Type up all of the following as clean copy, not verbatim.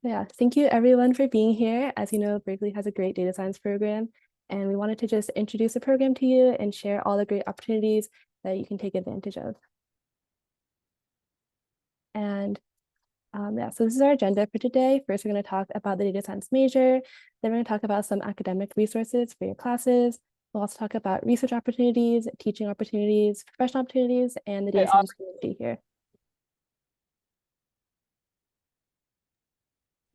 Yeah, thank you everyone for being here. As you know, Berkeley has a great data science program, and we wanted to just introduce the program to you and share all the great opportunities that you can take advantage of. And yeah, so this is our agenda for today. First, we're going to talk about the data science major. Then we're going to talk about some academic resources for your classes. We'll also talk about research opportunities, teaching opportunities, professional opportunities, and the data science community here.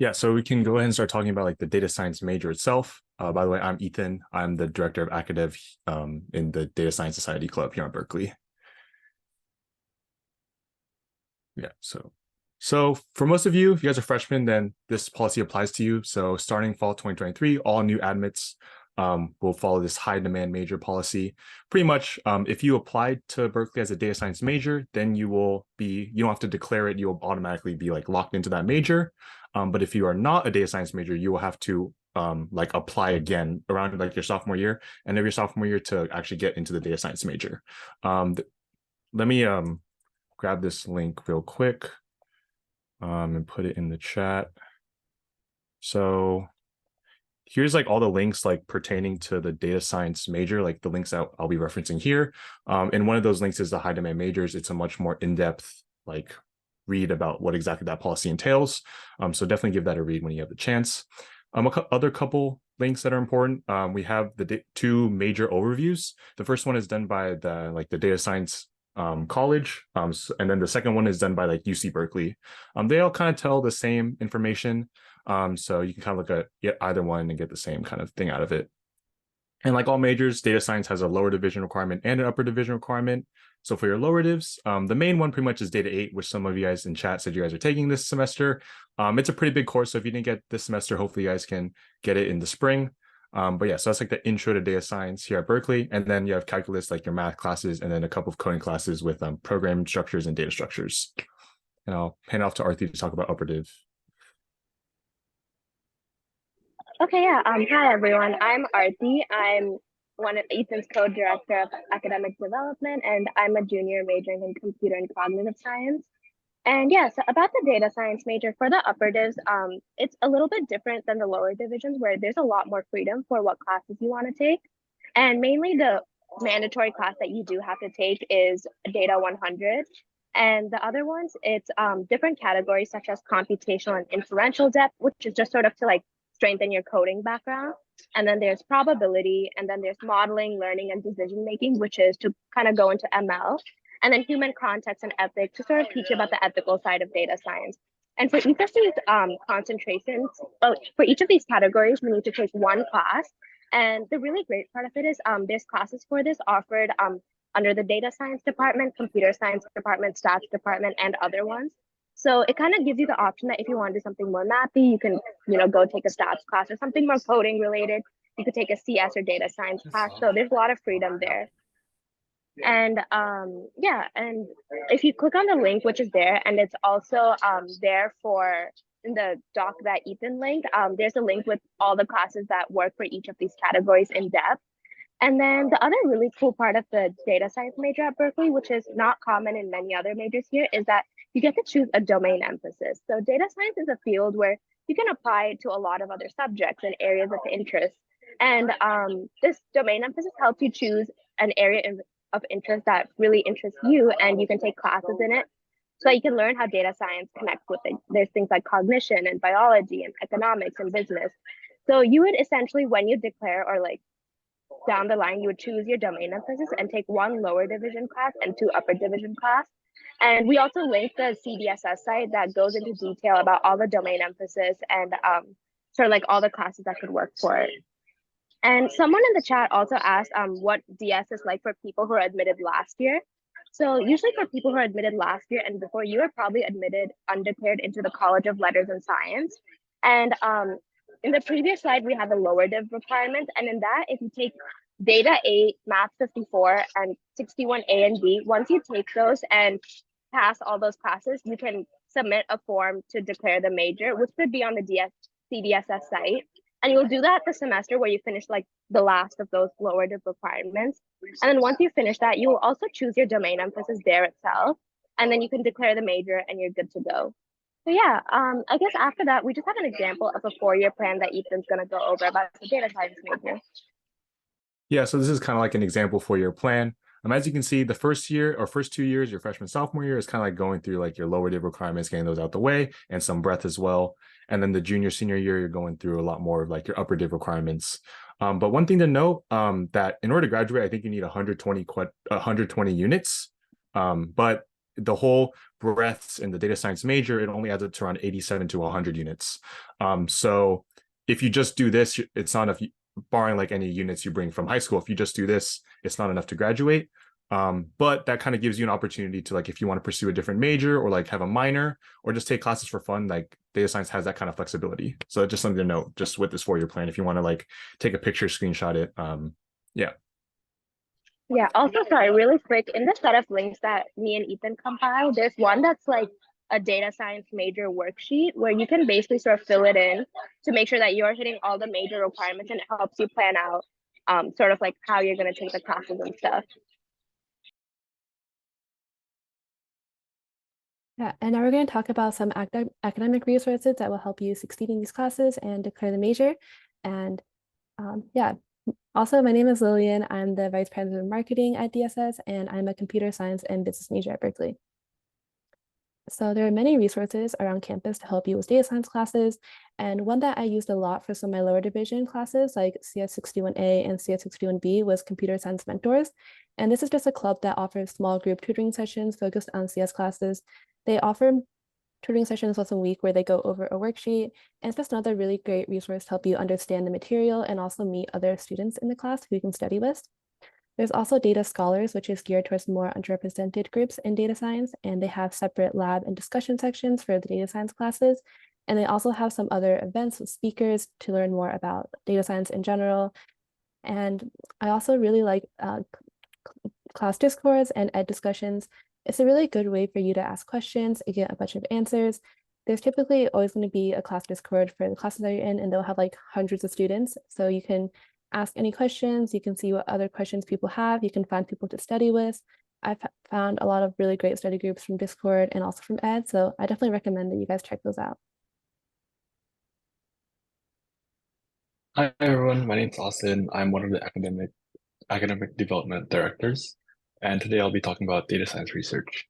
Yeah, so we can go ahead and start talking about like the data science major itself. By the way, I'm Ethan. I'm the director of academic in the Data Science Society Club here at Berkeley. Yeah, so for most of you, if you guys are freshmen, then this policy applies to you. So starting fall 2023, all new admits will follow this high demand major policy. Pretty much, if you applied to Berkeley as a data science major, then you don't have to declare it. You'll automatically be like locked into that major. But if you are not a data science major, you will have to like apply again around like your sophomore year and every sophomore year to actually get into the data science major. Let me grab this link real quick and put it in the chat. So here's like all the links like pertaining to the data science major, like the links that I'll be referencing here. And one of those links is the high demand majors. It's a much more in-depth like read about what exactly that policy entails. So definitely give that a read when you have the chance. Other couple links that are important. We have the two major overviews. The first one is done by the data science college, and then the second one is done by like UC Berkeley. They all kind of tell the same information, so you can kind of look at either one and get the same kind of thing out of it. And like all majors, data science has a lower division requirement and an upper division requirement. So for your lower divs, the main one pretty much is data 8, which some of you guys in chat said you guys are taking this semester. It's a pretty big course, so if you didn't get this semester, hopefully you guys can get it in the spring. But yeah, so that's like the intro to data science here at Berkeley. And then you have calculus, like your math classes, and then a couple of coding classes with program structures and data structures. And I'll hand off to Arthi to talk about upper div. Okay, yeah. Hi everyone. I'm Arti. I'm one of Ethan's co-director of academic development, and I'm a junior majoring in computer and cognitive science. And yeah, so about the data science major for the upper divs, it's a little bit different than the lower divisions where there's a lot more freedom for what classes you want to take. And mainly the mandatory class that you do have to take is Data 100. And the other ones, it's different categories such as computational and inferential depth, which is just sort of to like strengthen your coding background. And then there's probability, and then there's modeling, learning, and decision making, which is to kind of go into ML. And then human context and ethics to sort of teach you about the ethical side of data science. And for each of these concentrations, for each of these categories, we need to take one class. And the really great part of it is there's classes for this offered under the data science department, computer science department, stats department, and other ones. So it kind of gives you the option that if you want to do something more mathy, you can, go take a stats class or something more coding related. You could take a CS or data science class. So there's a lot of freedom there. And yeah, and if you click on the link, which is there, and it's also there for in the doc that Ethan linked, there's a link with all the classes that work for each of these categories in depth. And then the other really cool part of the data science major at Berkeley, which is not common in many other majors here, is that you get to choose a domain emphasis. So data science is a field where you can apply it to a lot of other subjects and areas of interest. And this domain emphasis helps you choose an area of interest that really interests you, and you can take classes in it so that you can learn how data science connects with it. There's things like cognition and biology and economics and business. So you would essentially, when you declare or like down the line, you would choose your domain emphasis and take one lower division class and two upper division class. And we also link the CDSS site that goes into detail about all the domain emphasis and sort of like all the classes that could work for it. And someone in the chat also asked what DS is like for people who are admitted last year. So usually for people who are admitted last year and before, you were probably admitted undeclared into the College of Letters and Science. And in the previous slide, we have the lower div requirements. And in that, if you take Data 8, Math 54, and 61A and B, once you take those and pass all those classes, you can submit a form to declare the major, which could be on the CDSS site. And you'll do that the semester where you finish like the last of those lower div requirements. And then once you finish that, you will also choose your domain emphasis there itself. And then you can declare the major and you're good to go. So yeah, I guess after that, we just have an example of a 4-year plan that Ethan's gonna go over about the data science major. Yeah, so this is kind of like an example for your plan. As you can see, the first year or first 2 years, your freshman, sophomore year is kind of like going through like your lower div requirements, getting those out the way and some breadth as well. And then the junior, senior year, you're going through a lot more of like your upper div requirements. But one thing to note that in order to graduate, I think you need 120 units. But the whole breadths in the data science major, it only adds up to around 87 to 100 units. So if you just do this, it's not enough, barring like any units you bring from high school. If you just do this, it's not enough to graduate. But that kind of gives you an opportunity to, like, if you want to pursue a different major or like have a minor or just take classes for fun, like data science has that kind of flexibility. So just something to note just with this 4-year plan, if you want to like take a picture, screenshot it. Yeah. Yeah, also, sorry, really quick, in the set of links that me and Ethan compiled, there's one that's like a data science major worksheet where you can basically sort of fill it in to make sure that you're hitting all the major requirements, and it helps you plan out sort of like how you're going to take the classes and stuff. Yeah, and now we're going to talk about some academic resources that will help you succeed in these classes and declare the major. And yeah, also my name is Lillian. I'm the Vice President of Marketing at DSS, and I'm a computer science and business major at Berkeley. So there are many resources around campus to help you with data science classes. And one that I used a lot for some of my lower division classes like CS61A and CS61B was Computer Science Mentors. And this is just a club that offers small group tutoring sessions focused on CS classes. They offer tutoring sessions once a week where they go over a worksheet. And it's just another really great resource to help you understand the material and also meet other students in the class who you can study with. There's also Data Scholars, which is geared towards more underrepresented groups in data science, and they have separate lab and discussion sections for the data science classes. And they also have some other events with speakers to learn more about data science in general. And I also really like class discourse and ed discussions. It's a really good way for you to ask questions and get a bunch of answers. There's typically always going to be a class Discord for the classes that you're in, and they'll have like hundreds of students. So you can ask any questions, you can see what other questions people have, you can find people to study with. I've found a lot of really great study groups from Discord and also from Ed, so I definitely recommend that you guys check those out. Hi everyone, my name is Austin. I'm one of the academic development directors, and today I'll be talking about data science research.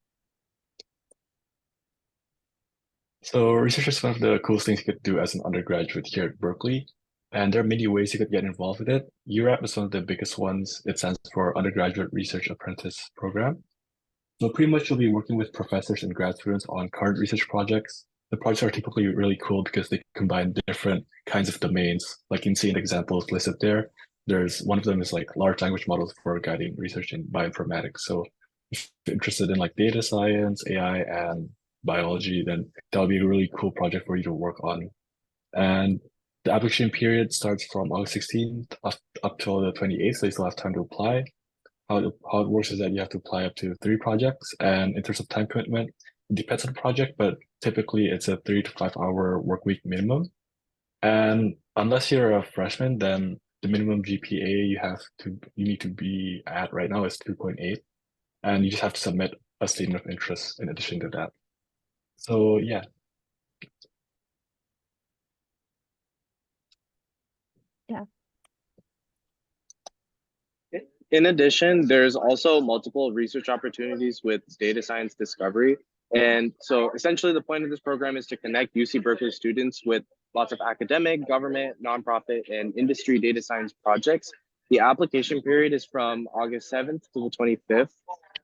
So research is one of the coolest things you could do as an undergraduate here at Berkeley, and there are many ways you could get involved with it. URAP is one of the biggest ones. It stands for Undergraduate Research Apprentice Program. So pretty much you'll be working with professors and grad students on current research projects. The projects are typically really cool because they combine different kinds of domains. Like you can see an example listed there. There's one of them is like large language models for guiding research in bioinformatics. So if you're interested in like data science, AI, and biology, then that would be a really cool project for you to work on. And the application period starts from August 16th up till the 28th, so you still have time to apply. How it works is that you have to apply up to 3 projects, and in terms of time commitment, it depends on the project, but typically it's a 3 to 5 hour work week minimum. And unless you're a freshman, then the minimum GPA you need to be at right now is 2.8, and you just have to submit a statement of interest in addition to that. So yeah. Yeah. In addition, there's also multiple research opportunities with data science discovery. And so essentially the point of this program is to connect UC Berkeley students with lots of academic, government, nonprofit, and industry data science projects. The application period is from August 7th to the 25th.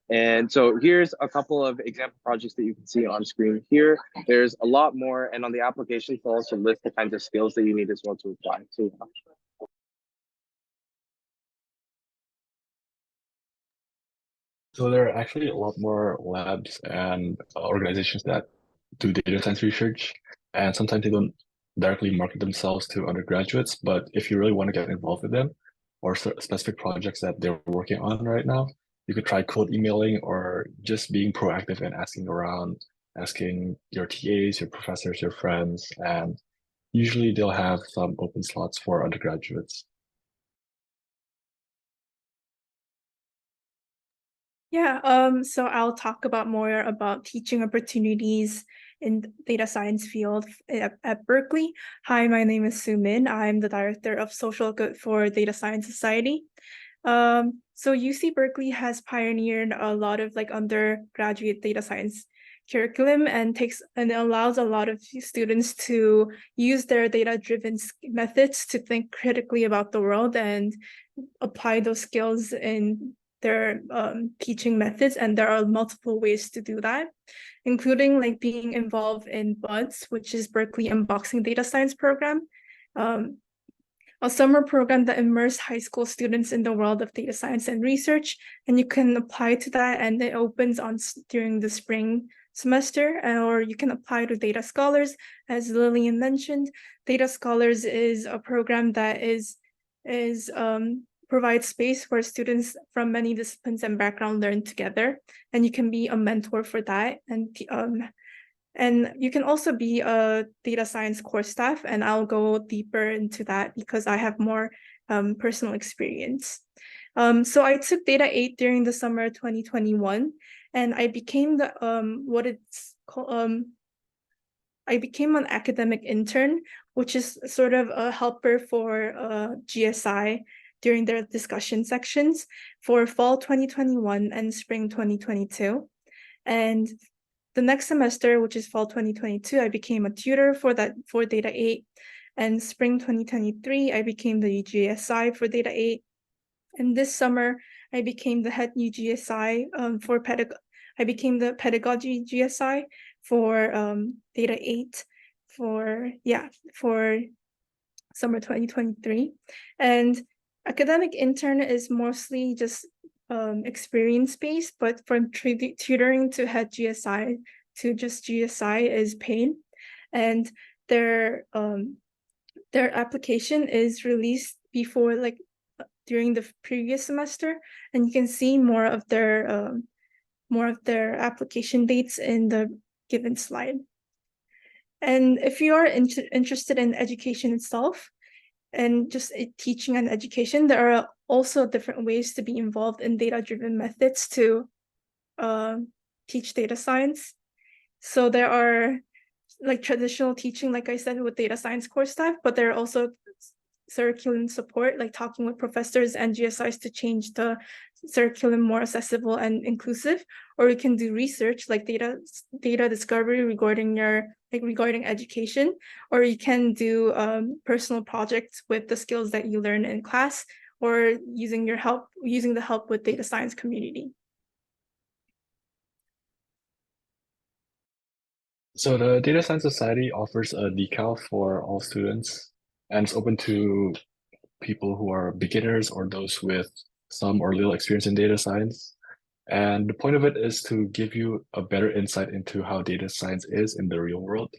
And so here's a couple of example projects that you can see on screen here. There's a lot more, and on the application, we'll also list the kinds of skills that you need as well to apply. So yeah. So there are actually a lot more labs and organizations that do data science research, and sometimes they don't directly market themselves to undergraduates. But if you really want to get involved with them or specific projects that they're working on right now, you could try cold emailing or just being proactive and asking around, asking your TAs, your professors, your friends, and usually they'll have some open slots for undergraduates. Yeah, so I'll talk about more about teaching opportunities in data science field at Berkeley. Hi, my name is Soo Min. I'm the Director of Social Good for Data Science Society. So UC Berkeley has pioneered a lot of like undergraduate data science curriculum and allows a lot of students to use their data-driven methods to think critically about the world and apply those skills in their teaching methods. And there are multiple ways to do that, including like being involved in BUDS, which is Berkeley Unboxing Data Science Program, a summer program that immerses high school students in the world of data science and research. And you can apply to that, and it opens during the spring semester, or you can apply to Data Scholars. As Lillian mentioned, Data Scholars is a program that provides space where students from many disciplines and backgrounds learn together, and you can be a mentor for that. And you can also be a data science course staff, and I'll go deeper into that because I have more personal experience. So I took Data 8 during the summer 2021, and I became I became an academic intern, which is sort of a helper for GSI during their discussion sections for fall 2021 and spring 2022. And the next semester, which is fall 2022, I became a tutor for Data 8. And spring 2023, I became the UGSI for Data 8. And this summer, I became the head UGSI I became the pedagogy GSI for Data 8 for summer 2023. And academic intern is mostly just experience-based, but from tutoring to head GSI to just GSI is paid. And their application is released before during the previous semester, and you can see more of their application dates in the given slide. And if you are interested in education itself and just teaching and education, there are also different ways to be involved in data-driven methods to teach data science. So there are like traditional teaching, like I said, with data science course staff, but there are also curriculum support, like talking with professors and GSIs to change the curriculum more accessible and inclusive. Or you can do research like data discovery regarding education, or you can do personal projects with the skills that you learn in class, or using the help with data science community. So the Data Science Society offers a decal for all students, and it's open to people who are beginners or those with some or little experience in data science. And the point of it is to give you a better insight into how data science is in the real world.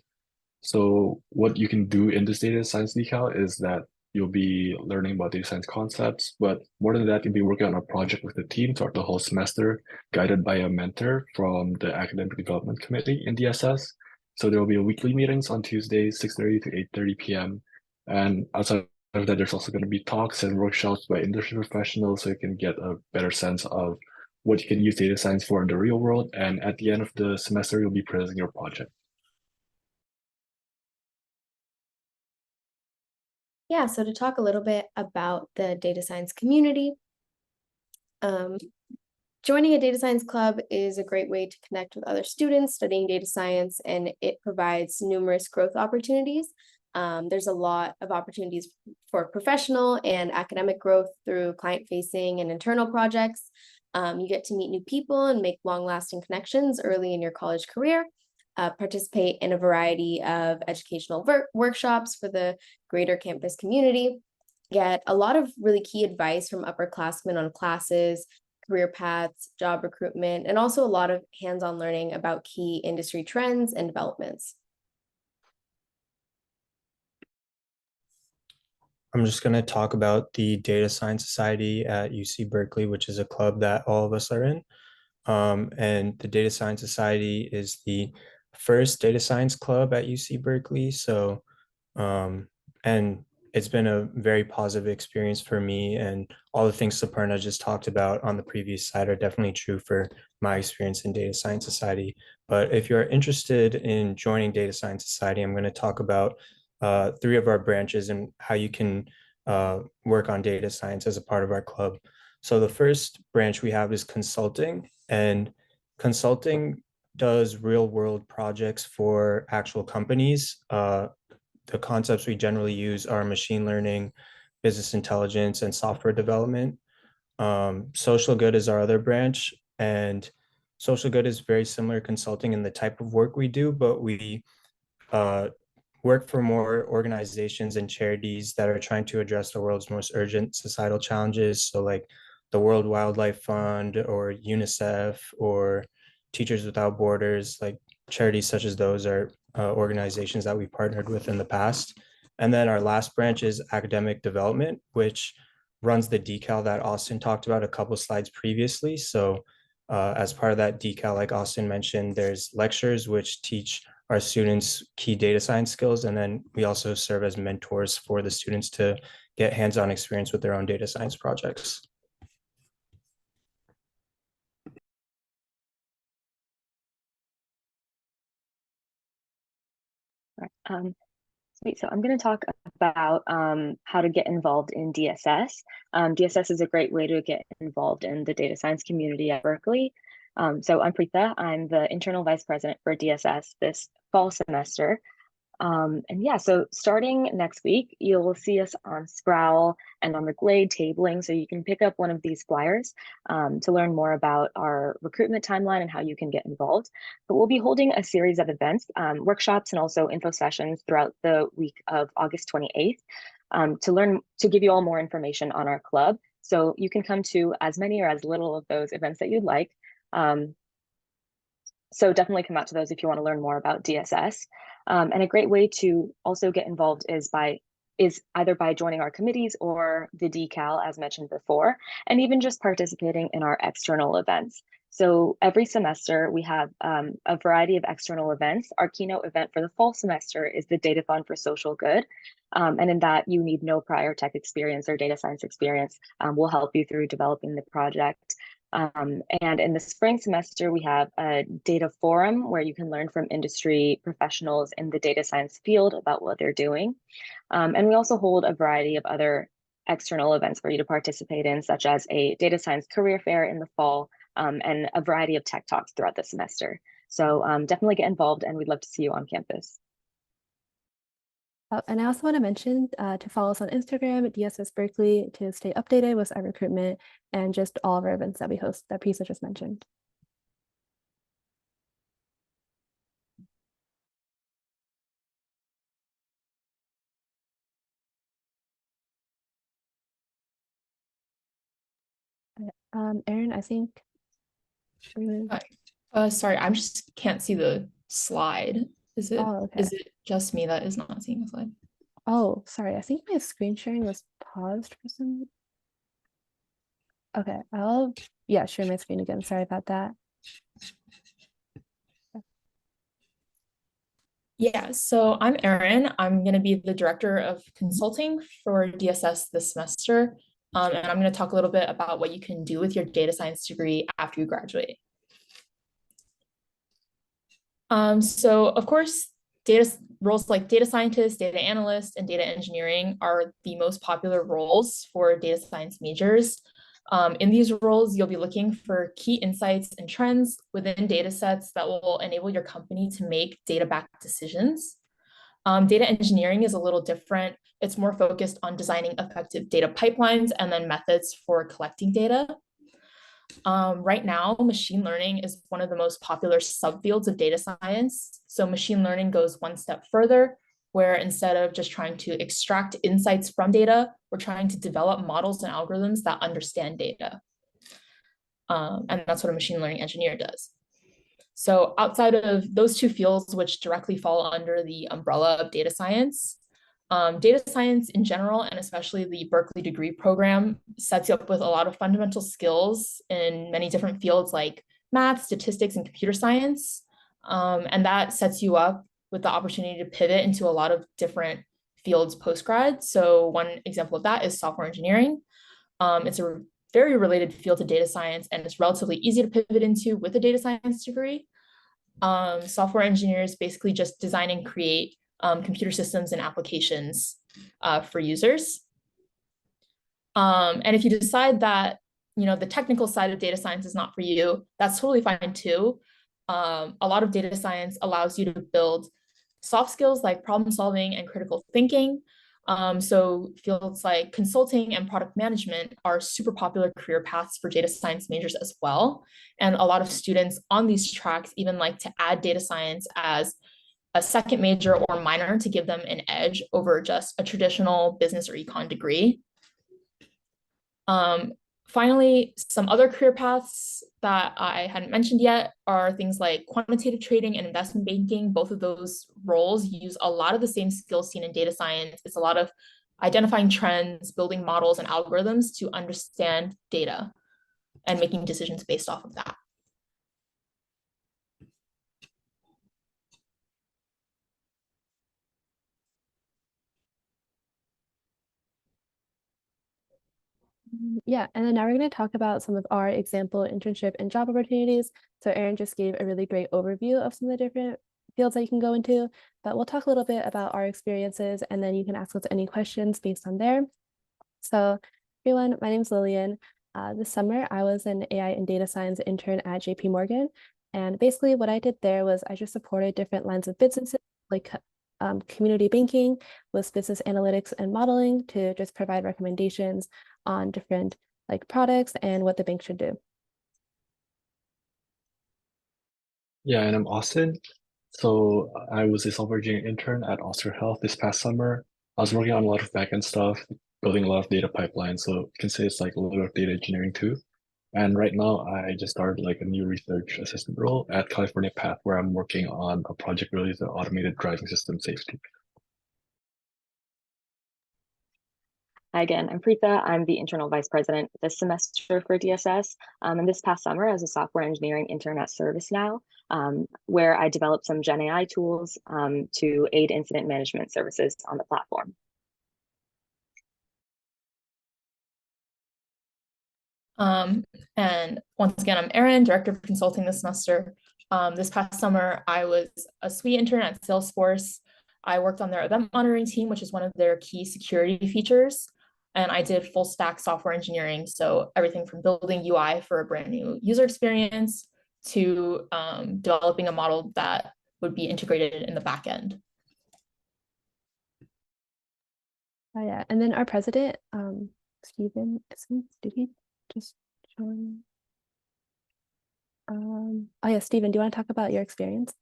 So what you can do in this data science decal is that you'll be learning about data science concepts, but more than that, you'll be working on a project with the team throughout the whole semester, guided by a mentor from the Academic Development Committee in DSS. So there will be weekly meetings on Tuesdays, 6:30 to 8:30 p.m. And outside of that, there's also going to be talks and workshops by industry professionals, so you can get a better sense of what you can use data science for in the real world. And at the end of the semester, you'll be presenting your project. Yeah, so to talk a little bit about the data science community, joining a data science club is a great way to connect with other students studying data science, and it provides numerous growth opportunities. There's a lot of opportunities for professional and academic growth through client-facing and internal projects. You get to meet new people and make long-lasting connections early in your college career. Participate in a variety of educational workshops for the greater campus community, get a lot of really key advice from upperclassmen on classes, career paths, job recruitment, and also a lot of hands-on learning about key industry trends and developments. I'm just going to talk about the Data Science Society at UC Berkeley, which is a club that all of us are in. And the Data Science Society is the first data science club at UC Berkeley. So, and it's been a very positive experience for me, and all the things Suparna just talked about on the previous slide are definitely true for my experience in Data Science Society. But if you're interested in joining Data Science Society, I'm going to talk about 3 of our branches and how you can work on data science as a part of our club. So the first branch we have is consulting, and consulting does real world projects for actual companies. The concepts we generally use are machine learning, business intelligence, and software development. Social good is our other branch, and social good is very similar consulting in the type of work we do, but we uh, work for more organizations and charities that are trying to address the world's most urgent societal challenges. So like the World Wildlife Fund or UNICEF or Teachers Without Borders, like charities such as those are organizations that we've partnered with in the past. And then our last branch is academic development, which runs the decal that Austin talked about a couple slides previously. So as part of that decal, like Austin mentioned, there's lectures which teach our students key data science skills. And then we also serve as mentors for the students to get hands-on experience with their own data science projects. Sweet. So I'm going to talk about how to get involved in DSS. DSS is a great way to get involved in the data science community at Berkeley. So I'm Preetha. I'm the internal vice president for DSS this fall semester. And yeah, so starting next week, you'll see us on Sproul and on the Glade tabling. So you can pick up one of these flyers to learn more about our recruitment timeline and how you can get involved. But we'll be holding a series of events, workshops, and also info sessions throughout the week of August 28th to give you all more information on our club. So you can come to as many or as little of those events that you'd like. So definitely come out to those if you want to learn more about DSS. And a great way to also get involved is either by joining our committees or the decal, as mentioned before, and even just participating in our external events. So every semester we have a variety of external events. Our keynote event for the fall semester is the Datathon for Social Good. And in that you need no prior tech experience or data science experience. We'll help you through developing the project. And in the spring semester, we have a data forum where you can learn from industry professionals in the data science field about what they're doing. And we also hold a variety of other external events for you to participate in, such as a data science career fair in the fall and a variety of tech talks throughout the semester. So definitely get involved, and we'd love to see you on campus. And I also want to mention to follow us on Instagram at DSS Berkeley to stay updated with our recruitment and just all of our events that we host that Preetha just mentioned. Erin, I think. Sorry, I just can't see the slide. Is it? Oh, okay. Is it just me that is not seeing the slide? Oh, sorry. I think my screen sharing was paused for some. Okay, I'll share my screen again. Sorry about that. Yeah, so I'm Erin. I'm going to be the director of consulting for DSS this semester. And I'm going to talk a little bit about what you can do with your data science degree after you graduate. So of course, roles like data scientist, data analyst, and data engineering are the most popular roles for data science majors. In these roles, you'll be looking for key insights and trends within data sets that will enable your company to make data-backed decisions. Data engineering is a little different. It's more focused on designing effective data pipelines and then methods for collecting data. Right now, machine learning is one of the most popular subfields of data science. So machine learning goes one step further, where instead of just trying to extract insights from data, we're trying to develop models and algorithms that understand data. And that's what a machine learning engineer does. So outside of those two fields, which directly fall under the umbrella of data science in general, and especially the Berkeley degree program, sets you up with a lot of fundamental skills in many different fields like math, statistics, and computer science. And that sets you up with the opportunity to pivot into a lot of different fields post-grad. So one example of that is software engineering. It's a very related field to data science, and it's relatively easy to pivot into with a data science degree. Software engineers basically just design and create computer systems and applications for users. And if you decide that, the technical side of data science is not for you, that's totally fine too. A lot of data science allows you to build soft skills like problem solving and critical thinking. So fields like consulting and product management are super popular career paths for data science majors as well. And a lot of students on these tracks even like to add data science as a second major or minor to give them an edge over just a traditional business or econ degree. Finally, some other career paths that I hadn't mentioned yet are things like quantitative trading and investment banking. Both of those roles use a lot of the same skills seen in data science. It's a lot of identifying trends, building models and algorithms to understand data and making decisions based off of that. Yeah, and then now we're going to talk about some of our example internship and job opportunities. So Erin just gave a really great overview of some of the different fields that you can go into, but we'll talk a little bit about our experiences and then you can ask us any questions based on there. So everyone, my name is Lillian. This summer, I was an AI and data science intern at JP Morgan. And basically what I did there was I just supported different lines of businesses like community banking with business analytics and modeling to just provide recommendations on different like products and what the bank should do. Yeah, and I'm Austin. So I was a software engineering intern at Oscar Health this past summer. I was working on a lot of backend stuff, building a lot of data pipelines. So you can say it's like a little bit of data engineering too. And right now I just started like a new research assistant role at California Path, where I'm working on a project related to automated driving system safety. Hi again, I'm Preetha. I'm the internal vice president this semester for DSS. And this past summer, I was a software engineering intern at ServiceNow, where I developed some Gen AI tools to aid incident management services on the platform. And once again, I'm Erin, director of consulting this semester. This past summer, I was a SWE intern at Salesforce. I worked on their event monitoring team, which is one of their key security features. And I did full stack software engineering. So everything from building UI for a brand new user experience to developing a model that would be integrated in the back end. Oh yeah, and then our president, Stephen, did he just join? Oh yeah, Stephen, do you want to talk about your experience?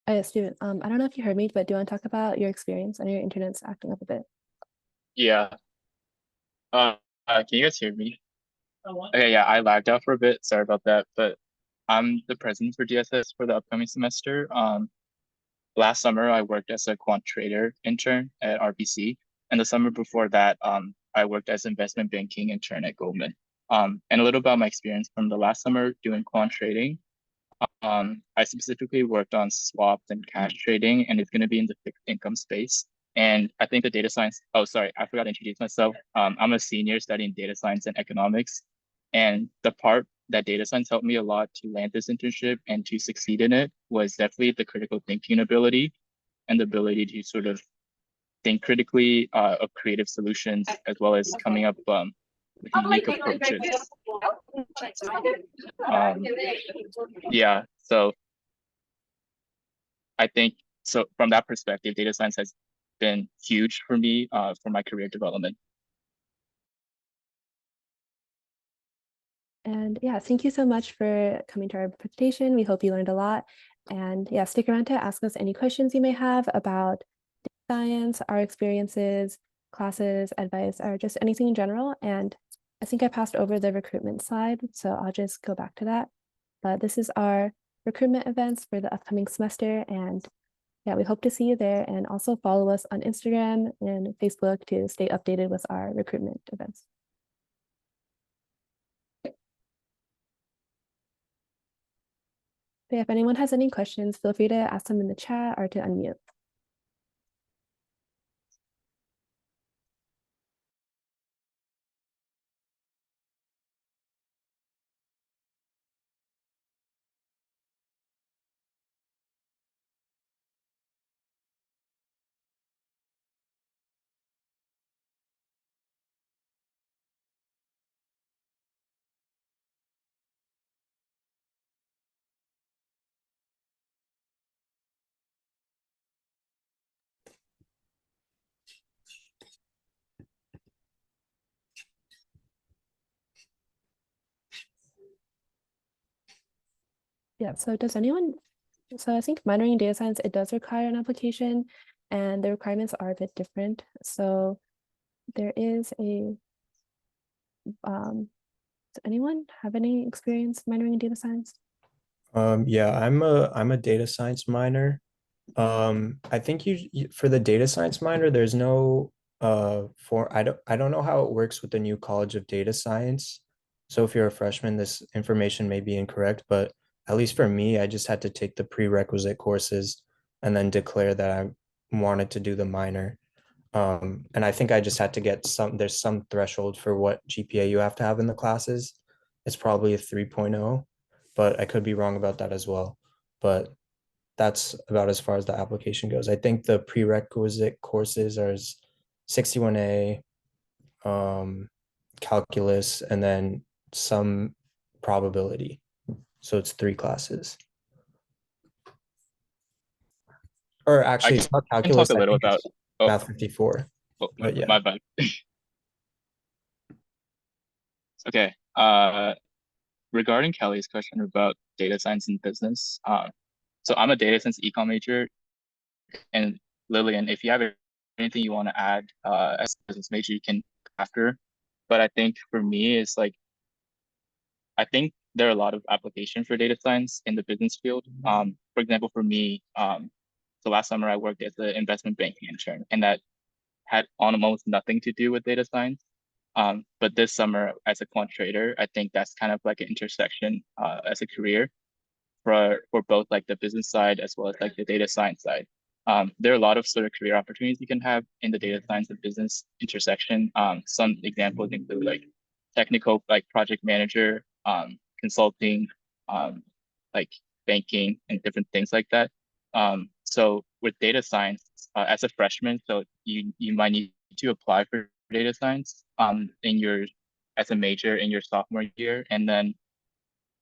Oh yeah, Stephen, I don't know if you heard me, but do you want to talk about your experience? I know your internet's acting up a bit. Yeah. Can you guys hear me? Okay, yeah, I lagged out for a bit. Sorry about that. But I'm the president for DSS for the upcoming semester. Last summer I worked as a quant trader intern at RBC, and the summer before that, I worked as investment banking intern at Goldman. And a little about my experience from the last summer doing quant trading. I specifically worked on swaps and cash trading, and it's going to be in the fixed income space. And I think the data science, oh, sorry, I forgot to introduce myself. I'm a senior studying data science and economics. And the part that data science helped me a lot to land this internship and to succeed in it was definitely the critical thinking ability and the ability to sort of think critically of creative solutions, as well as coming up with unique approaches. Yeah, so I think, so from that perspective, data science has been huge for me for my career development. And yeah, thank you so much for coming to our presentation. We hope you learned a lot. And yeah, stick around to ask us any questions you may have about science, our experiences, classes, advice, or just anything in general. And I think I passed over the recruitment slide, so I'll just go back to that. But this is our recruitment events for the upcoming semester. And yeah, we hope to see you there, and also follow us on Instagram and Facebook to stay updated with our recruitment events. But if anyone has any questions, feel free to ask them in the chat or to unmute. Yeah, so does anyone, so I think minoring in data science, it does require an application and the requirements are a bit different. So there is a, does anyone have any experience minoring in data science? Yeah, I'm a data science minor. I think for the data science minor, there's no for I don't know how it works with the new College of Data Science. So if you're a freshman, this information may be incorrect, but at least for me, I just had to take the prerequisite courses and then declare that I wanted to do the minor. And I think I just had to get there's some threshold for what GPA you have to have in the classes. It's probably a 3.0, but I could be wrong about that as well. But that's about as far as the application goes. I think the prerequisite courses are 61A, calculus, and then some probability. So it's 3 classes. Or actually, it's not can calculus. talk a I little think about it's Math 54. But yeah. my bad. Okay. Regarding Kelly's question about data science and business, so I'm a data science econ major, and Lillian, if you have anything you want to add as a business major, you can after. But I think for me, it's like I think there are a lot of application for data science in the business field. For example, for me, so last summer I worked as an investment banking intern, and that had almost nothing to do with data science. But this summer as a quant trader, I think that's kind of like an intersection as a career for both like the business side as well as like the data science side. There are a lot of sort of career opportunities you can have in the data science and business intersection. Some examples include like technical, like project manager, consulting, like banking and different things like that. So with data science, as a freshman, so you might need to apply for data science in your as a major in your sophomore year, and then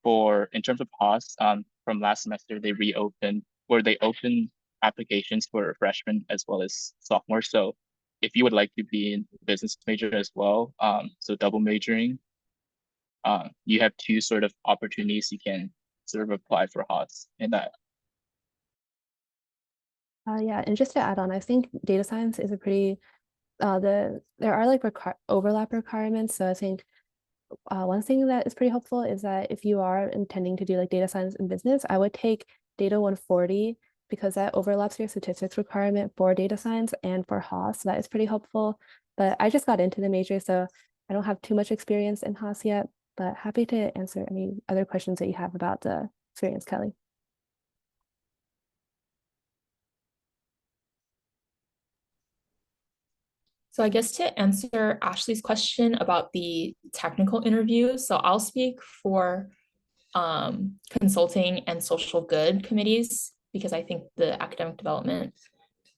in terms of Haas, from last semester they opened applications for freshmen as well as sophomores. So if you would like to be in business major as well, so double majoring, you have 2 sort of opportunities you can sort of apply for Haas in that. Yeah, and just to add on, I think data science is a pretty, there are like overlap requirements. So I think one thing that is pretty helpful is that if you are intending to do like data science and business, I would take data 140 because that overlaps your statistics requirement for data science and for Haas. So that is pretty helpful. But I just got into the major, so I don't have too much experience in Haas yet, but happy to answer any other questions that you have about the experience, Kelly. So I guess to answer Ashley's question about the technical interview, so I'll speak for consulting and social good committees because I think the academic development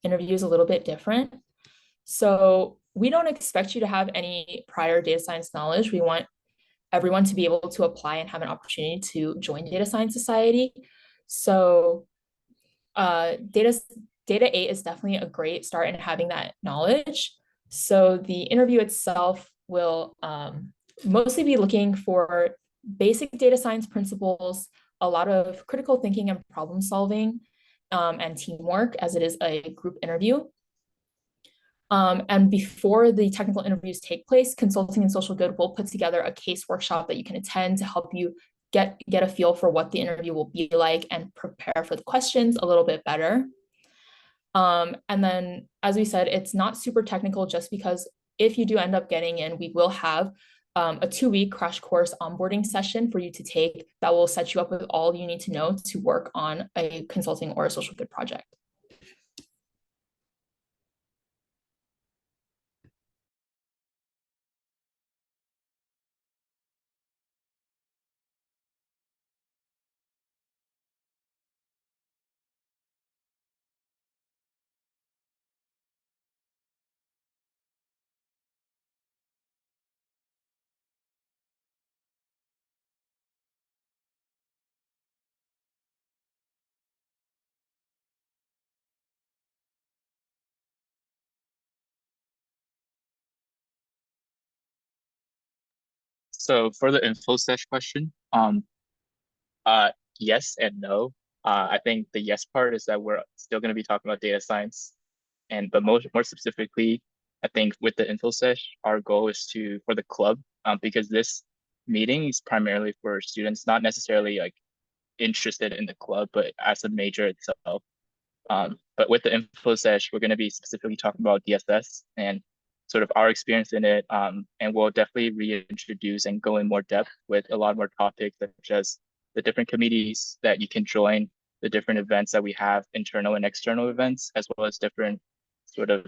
interview is a little bit different. So we don't expect you to have any prior data science knowledge. We want everyone to be able to apply and have an opportunity to join Data Science Society. So data 8 is definitely a great start in having that knowledge. So the interview itself will mostly be looking for basic data science principles, a lot of critical thinking and problem solving, and teamwork, as it is a group interview. And before the technical interviews take place, Consulting and Social Good will put together a case workshop that you can attend to help you get a feel for what the interview will be like and prepare for the questions a little bit better. And then, as we said, it's not super technical just because if you do end up getting in, we will have a 2-week crash course onboarding session for you to take that will set you up with all you need to know to work on a consulting or a social good project. So for the info sesh question, yes and no. I think the yes part is that we're still going to be talking about data science, but more specifically, I think with the info sesh, our goal is for the club, because this meeting is primarily for students, not necessarily like interested in the club, but as a major itself. But with the info sesh, we're going to be specifically talking about DSS and sort of our experience in it. And we'll definitely reintroduce and go in more depth with a lot more topics, such as the different committees that you can join, the different events that we have, internal and external events, as well as different sort of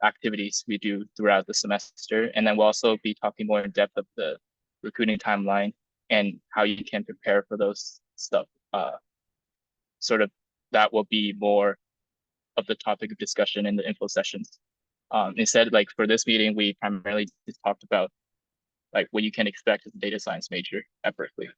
activities we do throughout the semester. And then we'll also be talking more in depth of the recruiting timeline and how you can prepare for those stuff. Sort of that will be more of the topic of discussion in the info sessions. Instead, like for this meeting, we primarily just talked about like what you can expect as a data science major at Berkeley.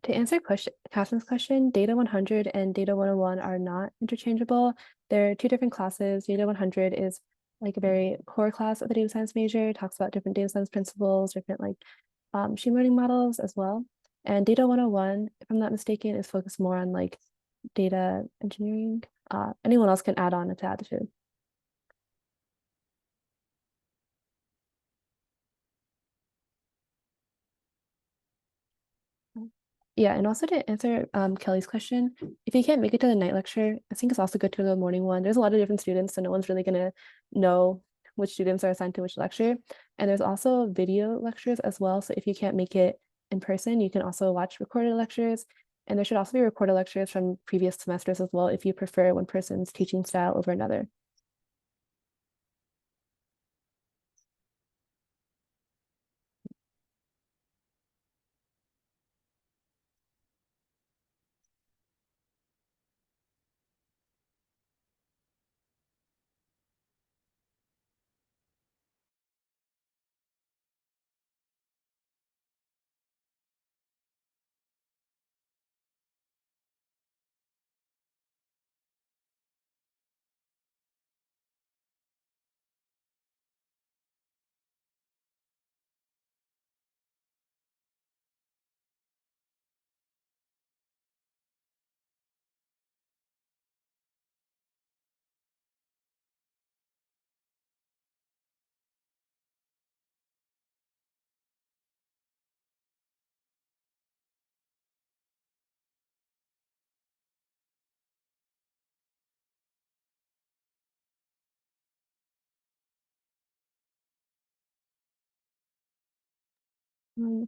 To answer Catherine's question, Data 100 and Data 101 are not interchangeable. They're two different classes. Data 100 is like a very core class of the data science major. It talks about different data science principles, different like machine learning models as well. And Data 101, if I'm not mistaken, is focused more on like data engineering. Anyone else can add on to add to. Yeah, and also to answer Kelly's question, if you can't make it to the night lecture, I think it's also good to go to the morning one. There's a lot of different students, so no one's really gonna know which students are assigned to which lecture. And there's also video lectures as well. So if you can't make it in person, you can also watch recorded lectures. And there should also be recorded lectures from previous semesters as well if you prefer one person's teaching style over another.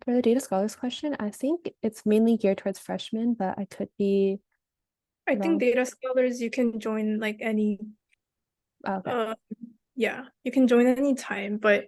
For the data scholars question, I think it's mainly geared towards freshmen, but I could be I wrong. think data scholars, you can join like any, Okay. yeah, you can join any time, but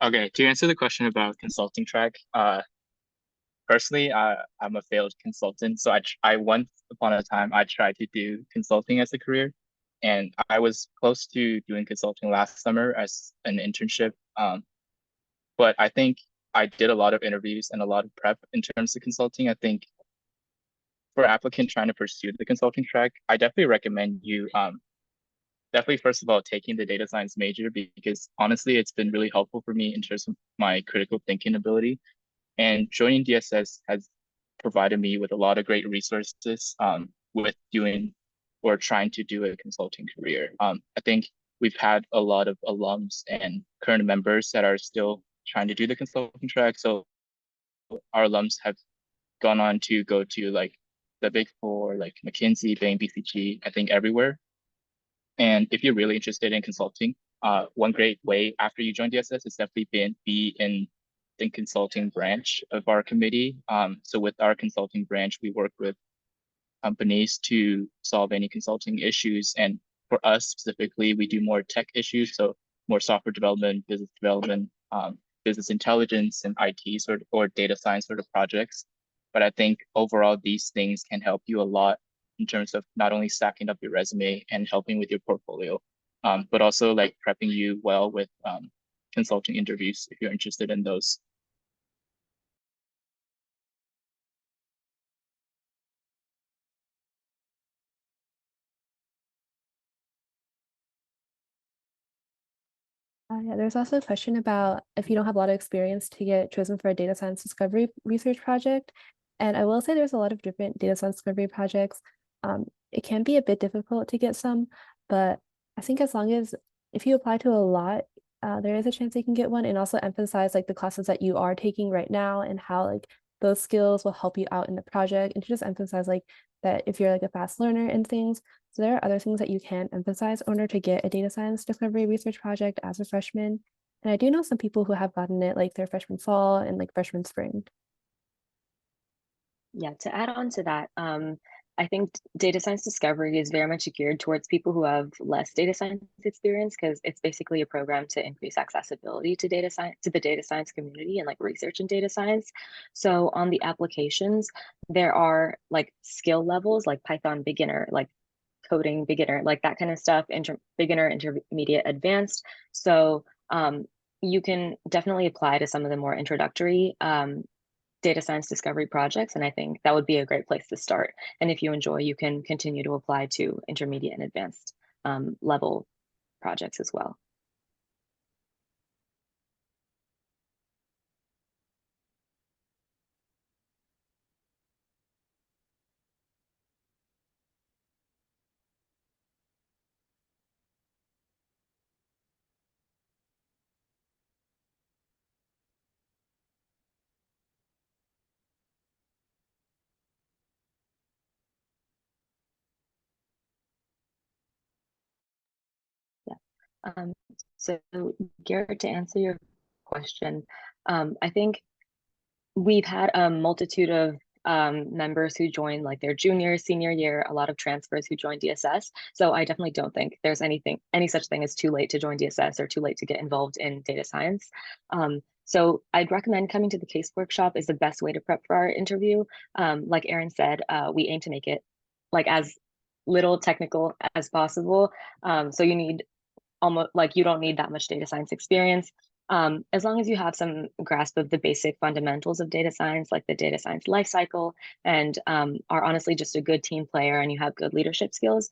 Okay, to answer the question about consulting track, personally, I'm a failed consultant. So I once upon a time, I tried to do consulting as a career. And I was close to doing consulting last summer as an internship. But I think I did a lot of interviews and a lot of prep in terms of consulting. I think for applicant trying to pursue the consulting track, I definitely recommend you definitely first of all taking the data science major, because honestly it's been really helpful for me in terms of my critical thinking ability. And joining DSS has provided me with a lot of great resources with doing or trying to do a consulting career. I think we've had a lot of alums and current members that are still trying to do the consulting track. So our alums have gone on to go to like the Big Four, like McKinsey, Bain, BCG, I think everywhere. And if you're really interested in consulting, one great way after you join DSS is definitely be in the consulting branch of our committee. So with our consulting branch, we work with companies to solve any consulting issues. And for us specifically, we do more tech issues, so more software development, business intelligence, and IT sort of, or data science sort of projects. But I think overall, these things can help you a lot in terms of not only stacking up your resume and helping with your portfolio, but also like prepping you well with consulting interviews if you're interested in those. Yeah, there's also a question about if you don't have a lot of experience to get chosen for a data science discovery research project. And I will say there's a lot of different data science discovery projects. It can be a bit difficult to get some, but I think as long as if you apply to a lot, there is a chance you can get one, and also emphasize like the classes that you are taking right now and how like those skills will help you out in the project, and to just emphasize like that if you're like a fast learner and things. So there are other things that you can emphasize in order to get a data science discovery research project as a freshman. And I do know some people who have gotten it like their freshman fall and like freshman spring. Yeah, to add on to that, I think data science discovery is very much geared towards people who have less data science experience, because it's basically a program to increase accessibility to data science, to the data science community and like research in data science. So on the applications, there are like skill levels like Python beginner, like coding beginner, like that kind of stuff, beginner, intermediate, advanced. So you can definitely apply to some of the more introductory data science discovery projects. And I think that would be a great place to start. And if you enjoy, you can continue to apply to intermediate and advanced level projects as well. So Garrett, to answer your question, I think we've had a multitude of members who join like their junior, senior year, a lot of transfers who join DSS. So I definitely don't think there's any such thing as too late to join DSS or too late to get involved in data science. So I'd recommend coming to the case workshop is the best way to prep for our interview. Like Erin said, we aim to make it like as little technical as possible. So you need almost like you don't need that much data science experience. As long as you have some grasp of the basic fundamentals of data science, like the data science lifecycle, and are honestly just a good team player and you have good leadership skills,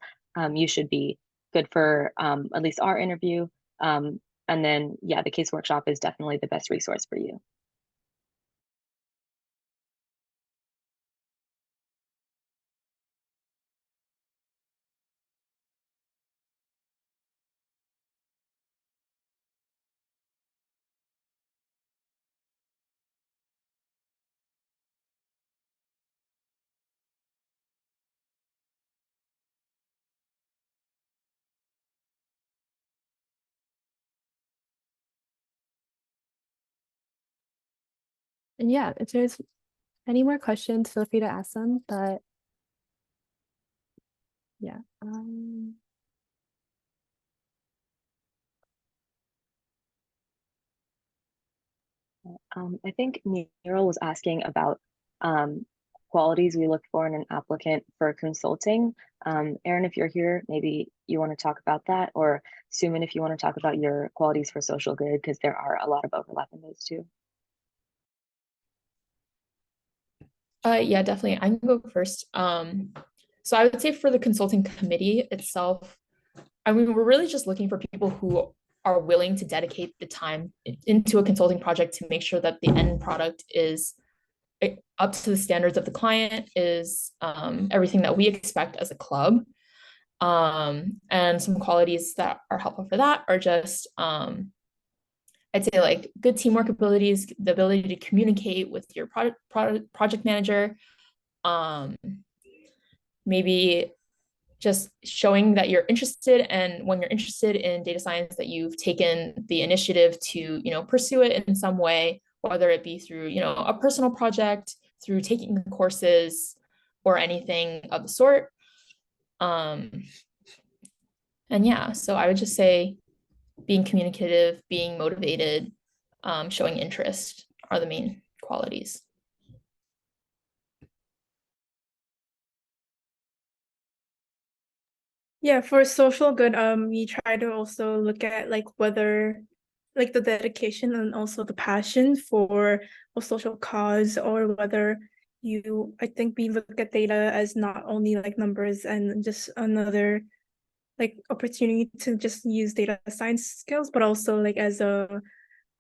you should be good for at least our interview. And then, yeah, the case workshop is definitely the best resource for you. And yeah, if there's any more questions, feel free to ask them. But yeah. I think Nero was asking about qualities we look for in an applicant for consulting. Erin, if you're here, maybe you want to talk about that, or Suman, if you want to talk about your qualities for social good, because there are a lot of overlap in those two. Yeah, definitely. I can go first. So I would say for the consulting committee itself, I mean, we're really just looking for people who are willing to dedicate the time into a consulting project to make sure that the end product is up to the standards of the client, is everything that we expect as a club. And some qualities that are helpful for that are just, I'd say like good teamwork abilities, the ability to communicate with your project manager, maybe just showing that you're interested, and when you're interested in data science, that you've taken the initiative to, pursue it in some way, whether it be through, a personal project, through taking courses, or anything of the sort. And yeah, so I would just say being communicative, being motivated, showing interest are the main qualities. Yeah, for social good, we try to also look at like whether like the dedication and also the passion for a social cause, or whether I think we look at data as not only like numbers and just another like opportunity to just use data science skills, but also like as a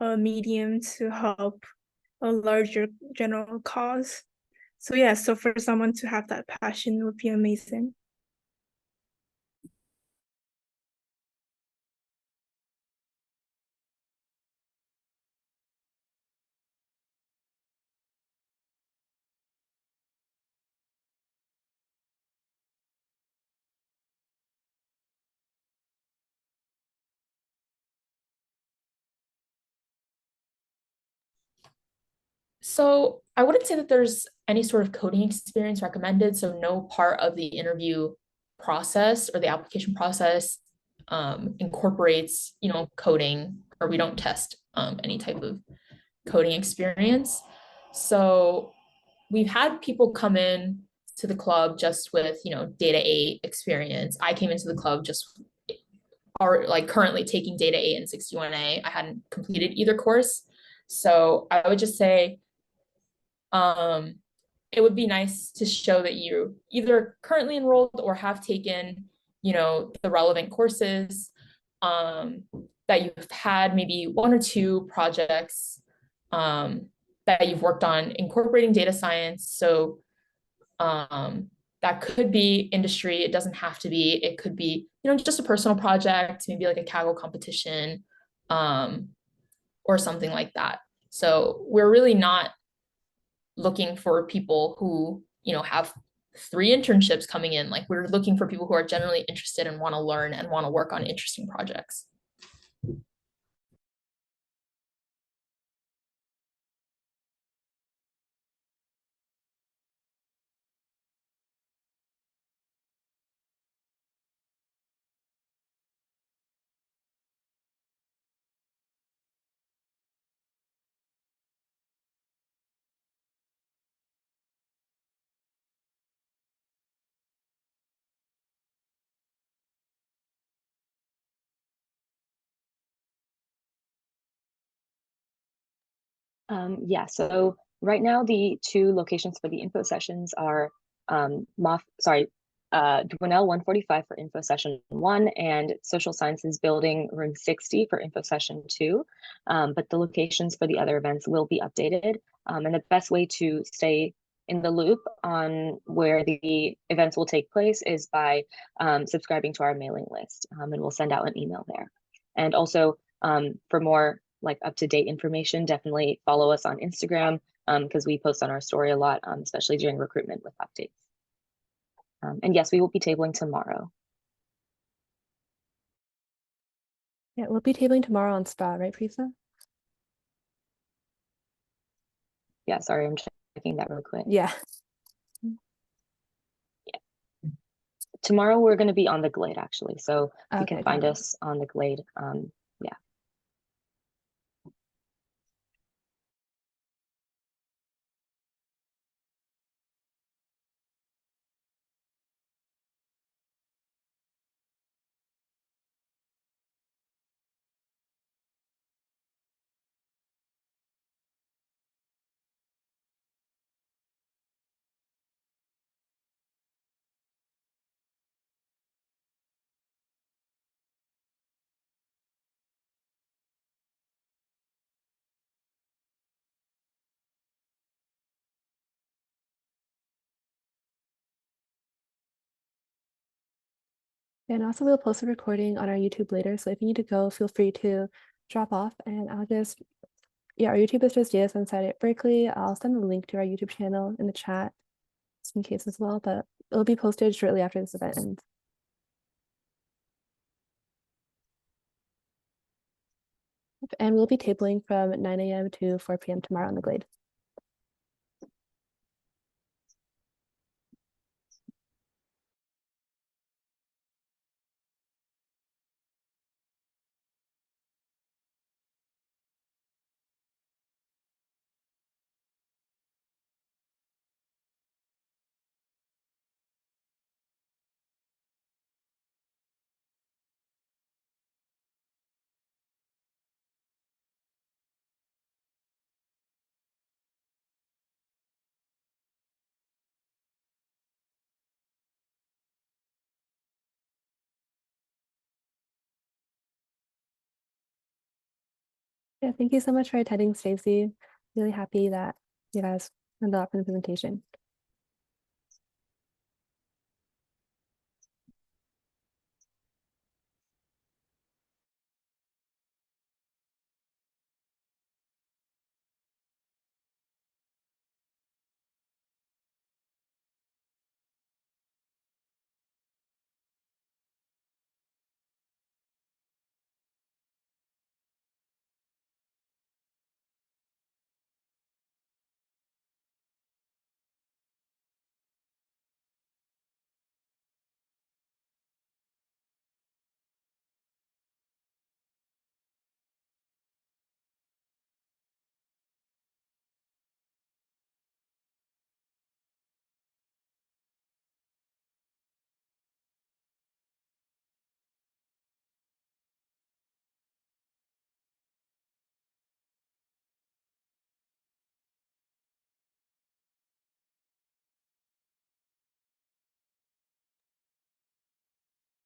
medium to help a larger general cause. So yeah, so for someone to have that passion would be amazing. So I wouldn't say that there's any sort of coding experience recommended. So no part of the interview process or the application process incorporates, coding, or we don't test any type of coding experience. So we've had people come in to the club just with, data 8 experience. I came into the club just are like currently taking data 8 and 61A. I hadn't completed either course. So I would just say it would be nice to show that you either currently enrolled or have taken, the relevant courses, that you've had maybe 1 or 2 projects that you've worked on incorporating data science. So that could be industry. It doesn't have to be. It could be, just a personal project, maybe like a Kaggle competition, or something like that. So we're really not looking for people who, have 3 internships coming in. Like, we're looking for people who are generally interested and want to learn and want to work on interesting projects. Yeah, so right now the 2 locations for the info sessions are Dwinell 145 for info session 1 and social sciences building room 60 for info session 2. But the locations for the other events will be updated. And the best way to stay in the loop on where the events will take place is by subscribing to our mailing list, and we'll send out an email there. And also for more like up-to-date information, definitely follow us on Instagram, because we post on our story a lot, especially during recruitment with updates. And yes, we will be tabling tomorrow. Yeah, we'll be tabling tomorrow on Sprout, right, Prisa? Yeah, sorry, I'm checking that really quick. Yeah. Yeah. Tomorrow we're going to be on the Glade, actually, so you Okay, can find us on the Glade. Yeah. And also we'll post a recording on our YouTube later. So if you need to go, feel free to drop off and our YouTube is just Data Science Society at Berkeley. I'll send the link to our YouTube channel in the chat just in case as well, but it'll be posted shortly after this event ends. And we'll be tabling from 9 a.m. to 4 p.m. tomorrow on the Glade. Yeah, thank you so much for attending, Stacey. Really happy that you guys ended up in the presentation.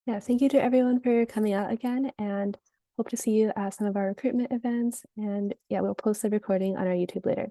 Yeah, thank you to everyone for coming out again and hope to see you at some of our recruitment events. And yeah, we'll post the recording on our YouTube later.